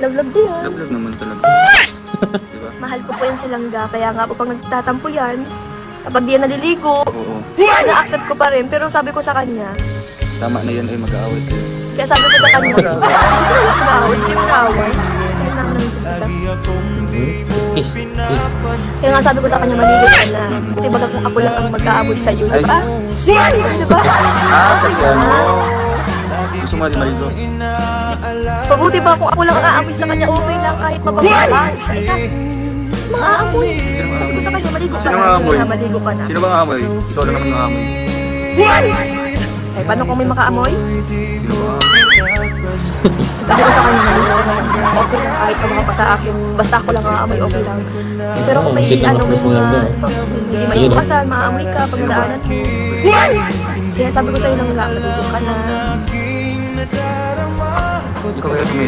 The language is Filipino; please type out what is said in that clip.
Love din yan. Love naman talaga. Diba? Mahal ko po yan si Langga, kaya nga po pag nagtatampo yan, kapag di yan naliligo, Oo. na-accept ko pa rin. Pero sabi ko sa kanya, Tama na yan ay mag-aaway kayo. kaya sabi ko sa kanya, hindi mo mag-away, hindi mo mag-away. Ayun lang naman sa isa. Kaya nga sabi ko sa kanya, maligo ka na. Buti baga kung ako lang ang mag-aamoy sa'yo, di ba? Di ba? Kasi ano, gusto mo maligo. Pabuti ba kung ako lang ang aamoy sa kanya, okay lang kahit mabangas. Ay, kaso, mga aamoy. Sabi ko sa kanya, maligo ka Sino na. ang aamoy? Kaya maligo ka na. Sino bang aamoy? Ikaw lang naman ang aamoy. Ay, paano kung may makaamoy? Sino bang aamoy? Sabi ko sa kanya, maligo ka na. Okay lang kahit mga pa sa akin. Basta ako lang ang aamoy, okay lang. Pero kung may Shit, ano, may Chris na lang mga, daw. hindi maiwasan, maamoy ka pag nadaanan mo. Kaya sabi ko sa'yo lang, maligo ka na. Ikaw kaya tumili.